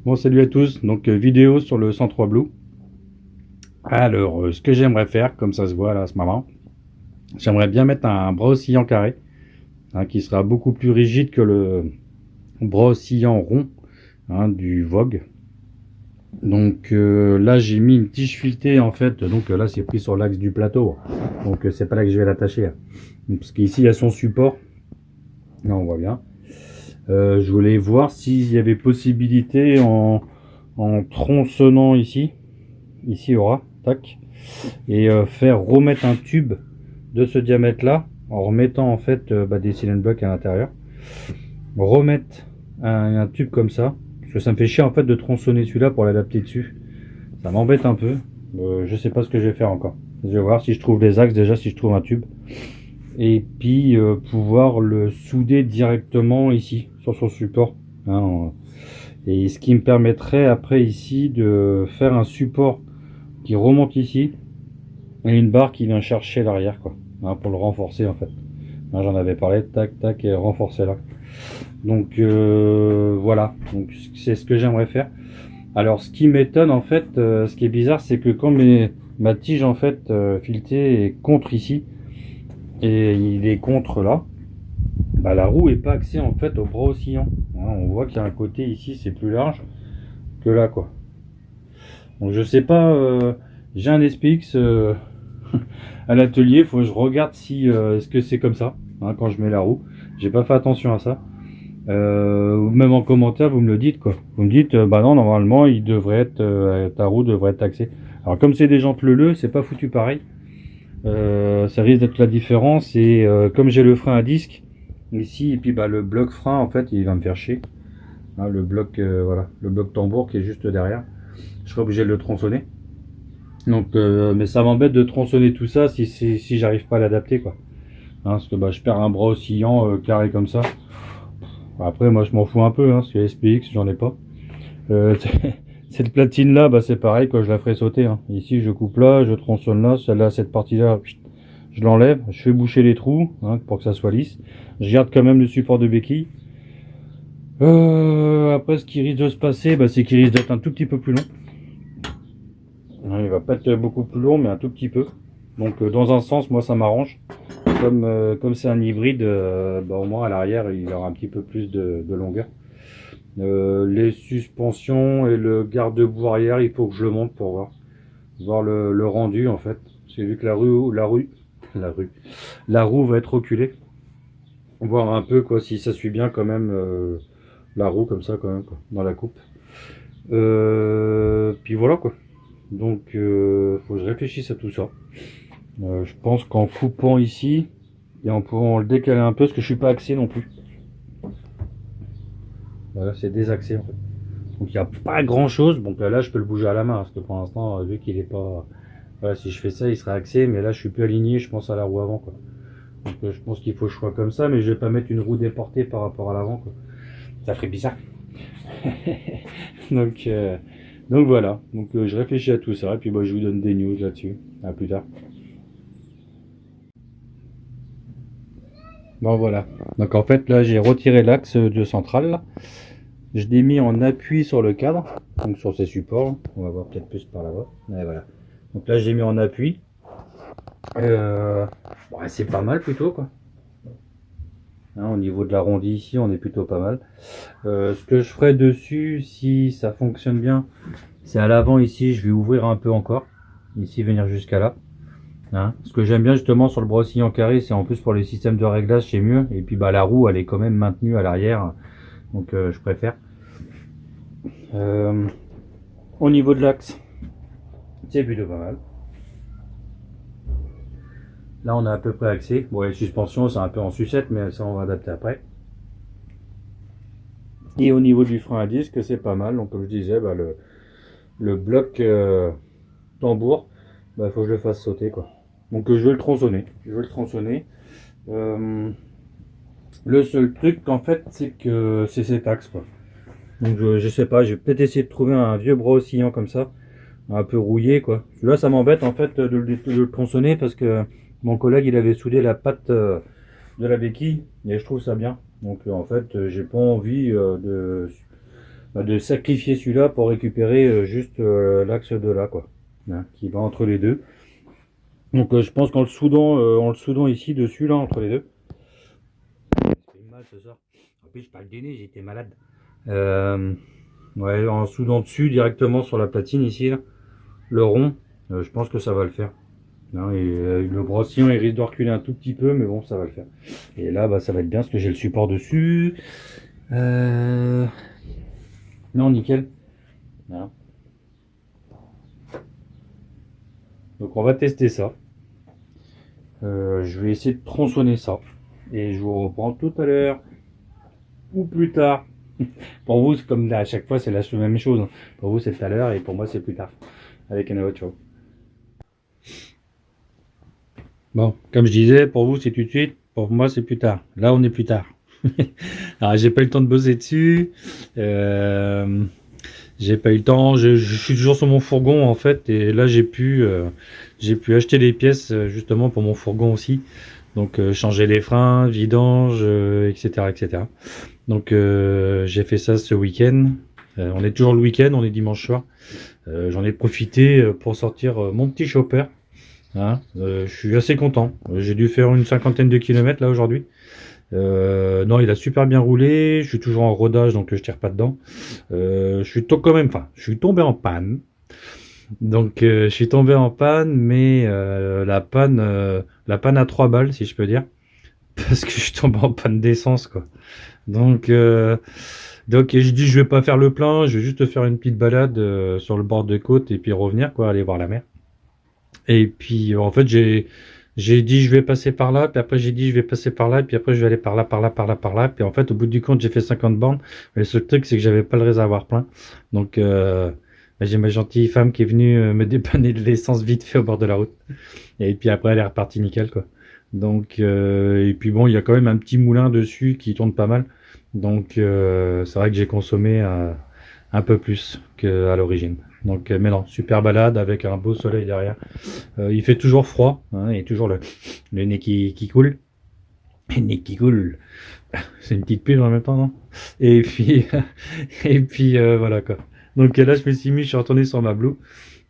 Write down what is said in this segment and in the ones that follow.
Bon, salut à tous, donc vidéo sur le 103 Blue. Alors, ce que j'aimerais faire, comme ça se voit là à ce moment, j'aimerais bien mettre un bras oscillant carré, hein, qui sera beaucoup plus rigide que le bras oscillant rond, hein, du Vogue. Donc là, j'ai mis une tige filetée en fait, donc là c'est pris sur l'axe du plateau, donc c'est pas là que je vais l'attacher, hein. Parce qu'ici il y a son support, là on voit bien. Je voulais voir s'il y avait possibilité en tronçonnant ici il y aura, tac, et faire remettre un tube de ce diamètre là en remettant en fait des cylindres blocs à l'intérieur, remettre un tube comme ça, parce que ça me fait chier en fait de tronçonner celui-là pour l'adapter dessus, ça m'embête un peu. Je sais pas ce que je vais faire encore, je vais voir si je trouve les axes déjà, si je trouve un tube, et puis pouvoir le souder directement ici sur son support, hein, et ce qui me permettrait après ici de faire un support qui remonte ici et une barre qui vient chercher l'arrière, quoi, hein, pour le renforcer en fait, hein, j'en avais parlé, tac tac, et renforcer là. Donc voilà, donc c'est ce que j'aimerais faire. Alors ce qui m'étonne en fait, ce qui est bizarre, c'est que quand ma tige en fait filetée est contre ici et il est contre là, la roue est pas axée en fait au bras oscillant, hein, on voit qu'il y a un côté ici c'est plus large que là, quoi. Donc je sais pas, j'ai un SPX à l'atelier, faut que je regarde si est-ce que c'est comme ça, hein, quand je mets la roue. J'ai pas fait attention à ça. Même en commentaire, vous me le dites, quoi. Vous me dites, bah non, normalement, il devrait être, ta roue devrait être taxée. Alors comme c'est des jantes leleux, c'est pas foutu pareil. Ça risque d'être la différence. Et comme j'ai le frein à disque ici, et puis le bloc frein, en fait, il va me faire chier. Hein, le bloc, voilà, le bloc tambour qui est juste derrière. Je serai obligé de le tronçonner. Donc, mais ça m'embête de tronçonner tout ça si j'arrive pas à l'adapter, quoi. Hein, parce que je perds un bras oscillant carré comme ça. Après, moi, je m'en fous un peu, hein, parce que SPX, j'en ai pas. Euh, cette platine là, c'est pareil, quand je la ferai sauter, hein. Ici, je coupe là, je tronçonne là, celle-là, cette partie-là, je l'enlève, je fais boucher les trous, hein, pour que ça soit lisse. Je garde quand même le support de béquille. Après, ce qui risque de se passer, c'est qu'il risque d'être un tout petit peu plus long. Il va pas être beaucoup plus long, mais un tout petit peu. Donc, dans un sens, moi, ça m'arrange. Comme c'est un hybride, au moins à l'arrière, il aura un petit peu plus de longueur. Les suspensions et le garde-boue arrière, il faut que je le monte pour voir le rendu en fait. Parce que vu que la roue va être reculée, voir un peu quoi si ça suit bien quand même, la roue comme ça quand même, quoi, dans la coupe. Puis voilà, quoi. Donc faut que je réfléchisse à tout ça. Je pense qu'en coupant ici et en pouvant le décaler un peu, parce que je suis pas axé non plus. Voilà, c'est désaxé en fait. Donc il n'y a pas grand chose. Donc là je peux le bouger à la main, parce que pour l'instant, vu qu'il est pas. Voilà, si je fais ça, il serait axé, mais là je suis plus aligné, je pense à la roue avant, quoi. Donc je pense qu'il faut que je sois comme ça, mais je vais pas mettre une roue déportée par rapport à l'avant, quoi. Ça ferait bizarre. donc, euh, donc voilà. Donc je réfléchis à tout ça, et puis je vous donne des news là-dessus. À plus tard. Bon voilà. Donc en fait là j'ai retiré l'axe de centrale là. Je l'ai mis en appui sur le cadre, donc sur ces supports. On va voir peut-être plus par là-bas. Et voilà. Donc là j'ai mis en appui. C'est pas mal plutôt, quoi. Hein, au niveau de l'arrondi ici, on est plutôt pas mal. Ce que je ferai dessus, si ça fonctionne bien, c'est à l'avant ici, je vais ouvrir un peu encore. Ici, venir jusqu'à là. Hein. Ce que j'aime bien justement sur le bras oscillant carré, c'est en plus pour les systèmes de réglage, c'est mieux. Et puis la roue, elle est quand même maintenue à l'arrière. Donc je préfère. Euh, Au niveau de l'axe, c'est plutôt pas mal. Là, on a à peu près axé. Bon, les suspensions, c'est un peu en sucette, mais ça, on va adapter après. Et au niveau du frein à disque, c'est pas mal. Donc, comme je disais, le bloc tambour, il faut que je le fasse sauter, quoi. Donc, je vais le tronçonner. Euh, le seul truc, en fait, c'est que c'est cet axe, quoi. Donc, je sais pas, je vais peut-être essayer de trouver un vieux bras oscillant comme ça, un peu rouillé, quoi. Là, ça m'embête, en fait, de le tronçonner parce que mon collègue, il avait soudé la patte de la béquille et je trouve ça bien. Donc, en fait, j'ai pas envie de sacrifier celui-là pour récupérer juste l'axe de là, quoi, hein, qui va entre les deux. Donc je pense qu'en le soudant ici dessus là entre les deux. Ça fait mal ce soir. En plus, pas le dénez, j'étais malade. Ouais, en soudant dessus directement sur la platine ici, là, le rond, je pense que ça va le faire. Non, et, le brossillon il risque de reculer un tout petit peu, mais bon, ça va le faire. Et là, bah, ça va être bien parce que j'ai le support dessus. Non, nickel. Voilà. Donc on va tester ça. Je vais essayer de tronçonner ça. Et je vous reprends tout à l'heure. Ou plus tard. Pour vous, c'est comme à chaque fois, c'est la même chose. Pour vous, c'est tout à l'heure et pour moi, c'est plus tard. Avec un autre ciao. Bon, comme je disais, pour vous, c'est tout de suite. Pour moi, c'est plus tard. Là, on est plus tard. Alors, j'ai pas eu le temps de bosser dessus. J'ai pas eu le temps. Je suis toujours sur mon fourgon en fait. Et là, j'ai pu acheter des pièces justement pour mon fourgon aussi. Donc, changer les freins, vidange, etc., etc. Donc, j'ai fait ça ce week-end. On est toujours le week-end, on est dimanche soir. J'en ai profité pour sortir mon petit chopper. Hein, je suis assez content. J'ai dû faire une cinquantaine de kilomètres là aujourd'hui. Non, il a super bien roulé. Je suis toujours en rodage, donc je tire pas dedans. Quand même, enfin, je suis tombé en panne. Donc, je suis tombé en panne, mais la panne à 3 balles, si je peux dire, parce que je suis tombé en panne d'essence, quoi. Donc, je dis, je vais pas faire le plein, je vais juste faire une petite balade sur le bord de côte et puis revenir, quoi, aller voir la mer. Et puis, en fait, j'ai dit je vais passer par là, puis après j'ai dit je vais passer par là, et puis après je vais aller par là, par là, par là, par là. Puis en fait, au bout du compte, j'ai fait 50 bornes. Mais le seul truc, c'est que j'avais pas le réservoir plein. Donc, bah, j'ai ma gentille femme qui est venue me dépanner de l'essence vite fait au bord de la route. Et puis après, elle est repartie nickel, quoi. Donc, et puis bon, il y a quand même un petit moulin dessus qui tourne pas mal. Donc, c'est vrai que j'ai consommé un peu plus qu'à l'origine. Donc, mais non, super balade avec un beau soleil derrière. Il fait toujours froid, hein, et toujours le nez qui coule. Le nez qui coule. C'est une petite pub en même temps, non? Et puis, et puis voilà quoi. Donc là, je me suis mis, je suis retourné sur ma Blue.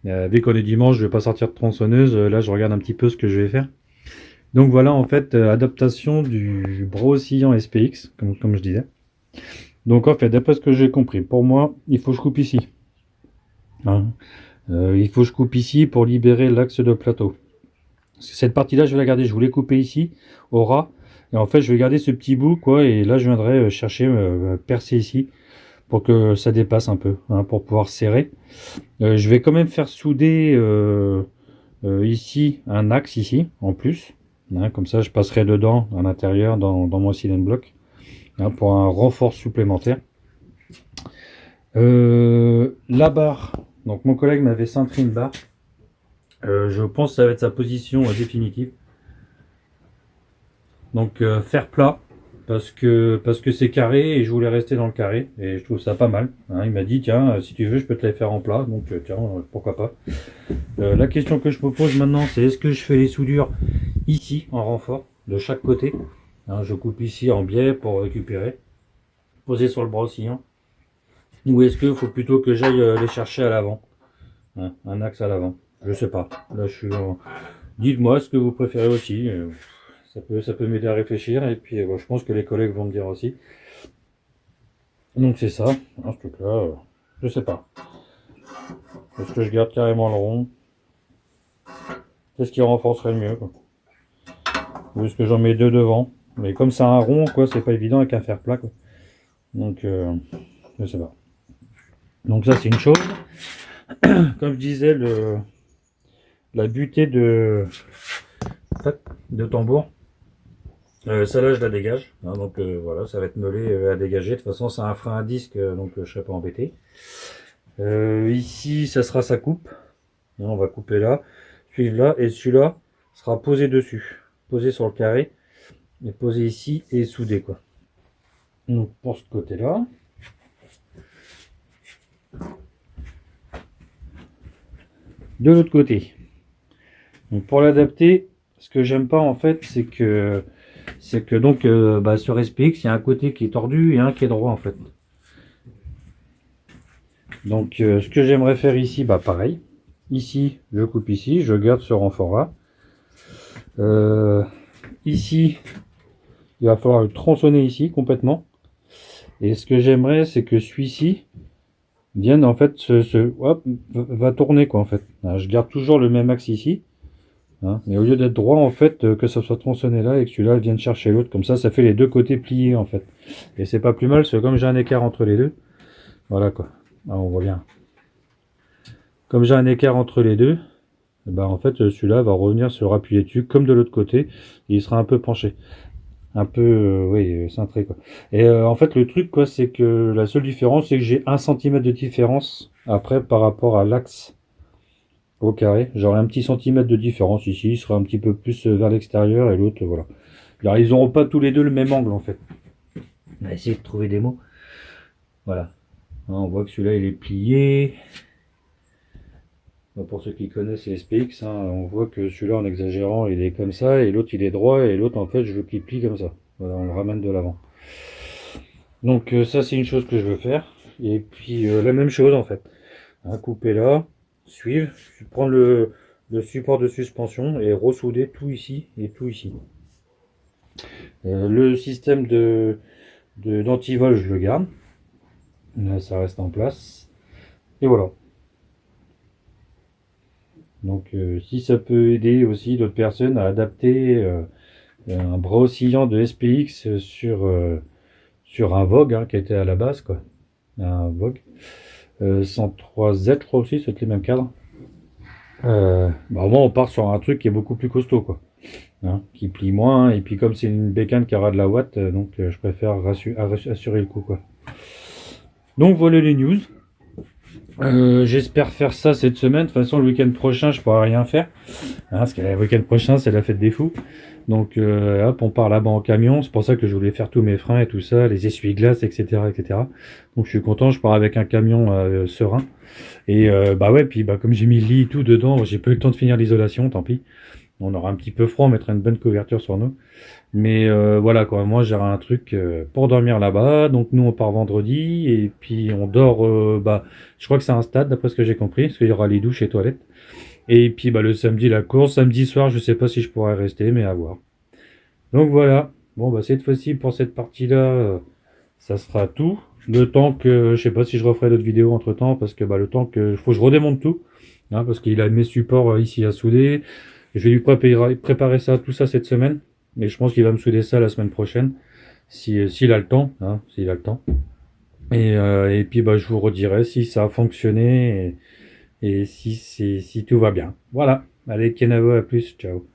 Vu qu'on est dimanche, je vais pas sortir de tronçonneuse. Là, je regarde un petit peu ce que je vais faire. Donc voilà, en fait, adaptation du Brossillant SPX, comme je disais. Donc en fait, d'après ce que j'ai compris, pour moi, il faut que je coupe ici. Hein. Il faut que je coupe ici pour libérer l'axe de plateau. Parce que cette partie-là, je vais la garder. Je voulais couper ici, au ras. Et en fait, je vais garder ce petit bout, quoi. Et là, je viendrai chercher, percer ici pour que ça dépasse un peu, hein, pour pouvoir serrer. Je vais quand même faire souder ici un axe ici, en plus. Hein, comme ça, je passerai dedans, à l'intérieur, dans mon cylinder block, hein, pour un renfort supplémentaire. La barre. Donc, mon collègue m'avait cintré une barre. Je pense que ça va être sa position définitive. Donc faire plat parce que c'est carré et je voulais rester dans le carré et je trouve ça pas mal. Hein, il m'a dit tiens si tu veux je peux te les faire en plat donc tiens pourquoi pas. La question que je me pose maintenant c'est est-ce que je fais les soudures ici en renfort de chaque côté. Hein, je coupe ici en biais pour récupérer, poser sur le brossillon. Ou est-ce qu'il faut plutôt que j'aille les chercher à l'avant, hein, un axe à l'avant. Je sais pas. Là je suis en... Dites-moi ce que vous préférez aussi. Ça peut m'aider à réfléchir et puis bon, je pense que les collègues vont me dire aussi. Donc c'est ça, hein, ce truc là, je sais pas. Est-ce que je garde carrément le rond? Qu'est-ce qui renforcerait le mieux quoi? Ou est-ce que j'en mets deux devant? Mais comme c'est un rond quoi, c'est pas évident avec un fer plat quoi. Donc je sais pas. Donc ça c'est une chose. Comme je disais, la butée de tambour. Celle-là, je la dégage. Hein, donc voilà, ça va être meulé à dégager. De toute façon, c'est un frein à disque, donc je ne serai pas embêté. Ici, ça sera sa coupe. Hein, on va couper là, suivre là, et celui-là sera posé dessus. Posé sur le carré, et posé ici et soudé quoi. Donc pour ce côté-là. De l'autre côté. Donc pour l'adapter, ce que j'aime pas en fait, c'est que donc sur SPX, il y a un côté qui est tordu et un qui est droit en fait. Donc ce que j'aimerais faire ici, bah pareil. Ici, je coupe ici, je garde ce renfort là. Ici, il va falloir le tronçonner ici complètement. Et ce que j'aimerais, c'est que celui-ci vienne en fait hop, va tourner quoi en fait. Je garde toujours le même axe ici. Hein, mais au lieu d'être droit en fait, que ça soit tronçonné là et que celui-là vienne chercher l'autre, comme ça fait les deux côtés pliés en fait. Et c'est pas plus mal, parce que comme j'ai un écart entre les deux, voilà quoi. Ah, on voit bien. Comme j'ai un écart entre les deux, bah en fait celui-là va revenir se rappuyer dessus comme de l'autre côté, et il sera un peu penché. Un peu, oui, cintré quoi. Et en fait le truc quoi, c'est que la seule différence c'est que j'ai 1 cm de différence après par rapport à l'axe au carré. J'aurai un petit centimètre de différence ici, il sera un petit peu plus vers l'extérieur et l'autre voilà. Alors ils n'auront pas tous les deux le même angle en fait. On va essayer de trouver des mots. Voilà. On voit que celui-là il est plié. Pour ceux qui connaissent les SPX, on voit que celui-là en exagérant il est comme ça et l'autre il est droit et l'autre en fait je veux qu'il plie comme ça. Voilà, on le ramène de l'avant. Donc ça c'est une chose que je veux faire. Et puis la même chose en fait. Couper là, suivre, prendre le support de suspension et ressouder tout ici et tout ici. Le système d'antivol je le garde. Là ça reste en place. Et voilà. Donc si ça peut aider aussi d'autres personnes à adapter un bras oscillant de SPX sur un Vogue qui était à la base quoi. Un Vogue 103Z je crois aussi, c'était les mêmes cadres. Bah au moins on part sur un truc qui est beaucoup plus costaud quoi. Qui plie moins et puis comme c'est une bécane qui aura de la watt, donc je préfère assurer le coup quoi. Donc voilà les news. J'espère faire ça cette semaine. De toute façon, le week-end prochain, je pourrai rien faire. Parce que le week-end prochain, c'est la fête des fous. Donc, hop, on part là-bas en camion. C'est pour ça que je voulais faire tous mes freins et tout ça, les essuie-glaces, etc., etc. Donc, je suis content. Je pars avec un camion serein. Et bah ouais, puis bah comme j'ai mis le lit et tout dedans, j'ai pas eu le temps de finir l'isolation. Tant pis. On aura un petit peu froid. On mettra une bonne couverture sur nous. Mais voilà quoi, moi j'aurai un truc pour dormir là-bas. Donc nous on part vendredi et puis on dort, bah je crois que c'est un stade d'après ce que j'ai compris, parce qu'il y aura les douches et toilettes. Et puis bah le samedi la course, samedi soir je sais pas si je pourrai rester, mais à voir. Donc voilà, bon bah cette fois-ci pour cette partie-là, ça sera tout. Le temps que, je sais pas si je referai d'autres vidéos entre temps, parce que bah le temps que, faut que je redémonte tout, parce qu'il a mes supports ici à souder. Je vais lui préparer ça, tout ça cette semaine. Et je pense qu'il va me souder ça la semaine prochaine, s'il a le temps, s'il a le temps. Et puis bah je vous redirai si ça a fonctionné et si tout va bien. Voilà. Allez, Kenavo, à plus, ciao.